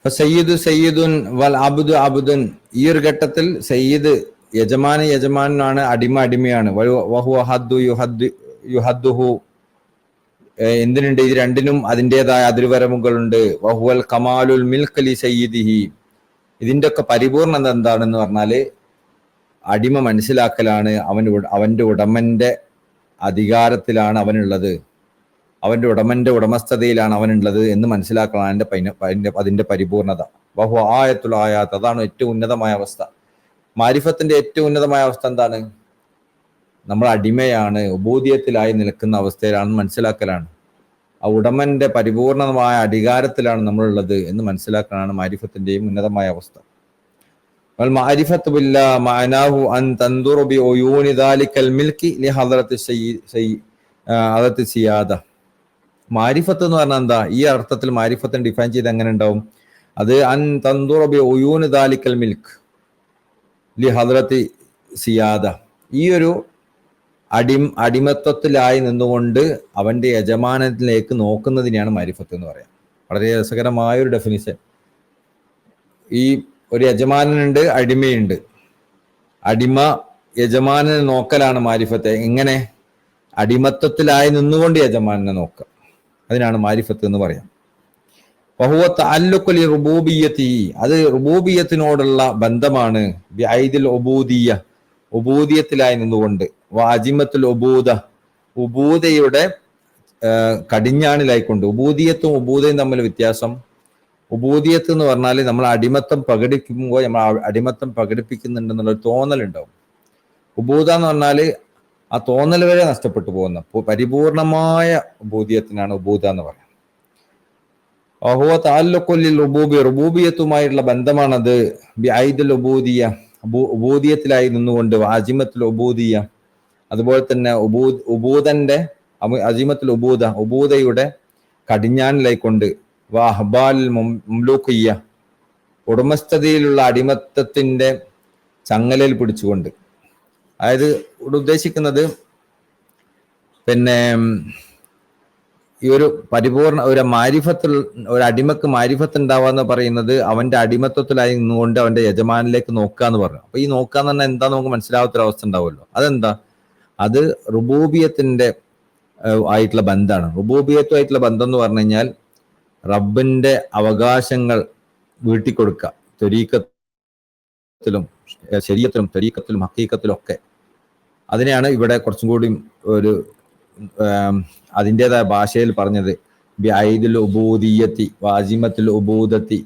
സയ്യിദു സയ്യിദുൻ വൽ അബ്ദു അബ്ദുൻ. ഈ ഒരു ഘട്ടത്തിൽ സയ്യിദ് യജമാനാണ്, അടിമ അടിമയാണ്. വഹുവ ഹദ്ദു യുഹദ്ദുഹു. എന്തിനുണ്ട്? ഇത് രണ്ടിനും അതിൻ്റെതായ അതിർവരമ്പുകളുണ്ട്. വഹുവൽ കമാലുൽ മിൽക്ക് ലി സയ്യിദിഹി. ഇതിന്റെ ഒക്കെ പരിപൂർണത എന്താണെന്ന് പറഞ്ഞാല് അടിമ മനസ്സിലാക്കലാണ്. അവന്റെ ഉടമന്റെ അധികാരത്തിലാണ് അവനുള്ളത്, അവന്റെ ഉടമന്റെ ഉടമസ്ഥതയിലാണ് അവനുള്ളത് എന്ന് മനസ്സിലാക്കണം അതിന്റെ പരിപൂർണത. ബഹു ആയത്തുൽ ആയാത്ത്. അതാണ് ഏറ്റവും ഉന്നതമായ അവസ്ഥ. മാരിഫത്തിന്റെ ഏറ്റവും ഉന്നതമായ അവസ്ഥ എന്താണ്? നമ്മൾ അടിമയാണ്, ഉബൂദിയത്തിലായി നിൽക്കുന്ന അവസ്ഥയിലാണെന്ന് മനസ്സിലാക്കലാണ്. ആ ഉടമന്റെ പരിപൂർണമായ അധികാരത്തിലാണ് നമ്മളുള്ളത് എന്ന് മനസ്സിലാക്കലാണ് മാരിഫത്തിന്റെയും ഉന്നതമായ അവസ്ഥ. മാരിഫത്ത് ബില്ലാഹ് മഅനാഹു അൻ തൻദുറു ബി ഉയൂനി ദാലിക്കൽ മിൽക്കി ലി ഹദ്റത്തി സിയാദ. മാരിഫത്ത് എന്ന് പറഞ്ഞാൽ എന്താ? ഈ അർത്ഥത്തിൽ മാരിഫത്തിനെ ഡിഫൈൻ ചെയ്ത് എങ്ങനെ ഉണ്ടാവും? അത് അൻ തൻദുറു ബി ഉയൂനി ദാലിക്കൽ മിൽക്ക് ലി ഹദ്റത്തി സിയാദ. ഈ ഒരു അടിമത്വത്തിലായി നിന്നുകൊണ്ട് അവന്റെ യജമാനത്തിലേക്ക് നോക്കുന്നതിനെയാണ് മാരിഫത്ത് എന്ന് പറയാം. വളരെ രസകരമായ ഒരു ഡെഫിനിഷൻ. ഈ ഒരു യജമാനനുണ്ട്, അടിമയുണ്ട്. അടിമ യജമാനനെ നോക്കലാണ് മാരിഫത്ത്. എങ്ങനെ? അടിമത്വത്തിലായി നിന്നുകൊണ്ട് യജമാനെ നോക്കുക. അതിനാണ് മാരിഫത്ത് എന്ന് പറയാം. വഹുവ തഅല്ലുഖു ലി റുബൂബിയ്യതി. അത് റുബൂബിയ്യത്തിനോടുള്ള ബന്ധമാണ്. ബിഐദിൽ ഉബൂദിയ്യ. ഉബൂദിയത്തിലായി നിന്നുകൊണ്ട്. വാജിമത്തുൽ ഉബൂദ. ഉബൂദയുടെ കടിഞ്ഞാണിലായിക്കൊണ്ട്. ഉബൂദിയത്തും ഉബൂദയും തമ്മിൽ വ്യത്യാസം. ഉബൂദിയത്ത് എന്ന് പറഞ്ഞാൽ നമ്മൾ അടിമത്തം പ്രകടിപ്പിക്കുമ്പോൾ നമ്മൾ അടിമത്തം പ്രകടിപ്പിക്കുന്നുണ്ടെന്നുള്ളൊരു തോന്നലുണ്ടാവും. ഉബൂദ എന്ന് പറഞ്ഞാൽ ആ തോന്നൽ വരെ നഷ്ടപ്പെട്ടു പോകുന്ന പരിപൂർണമായ ഉബൂദിയത്തിനാണ് ഉബൂദ എന്ന് പറയുന്നത്. വഹുവ തഅല്ലുഖുൽ ലിൽ റുബൂബി. റുബൂബിയത്തുമായിട്ടുള്ള ബന്ധമാണത്. ബിഐദിൽ ഉബൂദിയ. ഉബൂദിയത്തിലായി നിന്നുകൊണ്ട്. അജിമത്തുൽ ഉബൂദിയ. അതുപോലെ തന്നെ ഉബൂദന്റെ അജിമത്തുൽ ഉബൂദ. ഉബൂദയുടെ കടിഞ്ഞാണിലായിക്കൊണ്ട്. വഅഹ്ബാൽ മുംലൂഖിയ്യ. ഉടമസ്ഥതയിലുള്ള അടിമത്തത്തിന്റെ ചങ്ങലയിൽ പിടിച്ചുകൊണ്ട്. അതായത് ഇവിടെ ഉദ്ദേശിക്കുന്നത് പിന്നെ ഈ ഒരു പരിപൂർണ ഒരു മാരിഫത്തിൽ ഒരു അടിമക്ക് മാരിഫത്ത് ഉണ്ടാവാന്ന് പറയുന്നത് അവന്റെ അടിമത്വത്തിലായി നിന്നുകൊണ്ട് അവന്റെ യജമാനിലേക്ക് നോക്കുക എന്ന് പറഞ്ഞു. അപ്പൊ ഈ നോക്കുക എന്ന് പറഞ്ഞാൽ എന്താ നമുക്ക് മനസ്സിലാവാത്തൊരവസ്ഥ ഉണ്ടാവുമല്ലോ. അതെന്താ? അത് റുബൂബിയത്തിന്റെ ആയിട്ടുള്ള ബന്ധമാണ്. റുബൂബിയത്തുമായിട്ടുള്ള ബന്ധം എന്ന് പറഞ്ഞു കഴിഞ്ഞാൽ റബ്ബിന്റെ അവകാശങ്ങൾ വീട്ടിക്കൊടുക്കുക. ത്വരീഖത്തിലും ശരീഅത്തിലും തരീഖത്തിലും ഹഖീഖത്തിലും ഒക്കെ. അതിനെയാണ് ഇവിടെ കുറച്ചും കൂടി ഒരു അതിൻ്റെതായ ഭാഷയിൽ പറഞ്ഞത്. ബിഐദിൽ ഉബൂദിയ്യത്തി വാജിമത്തുൽ ഉബൂദത്തി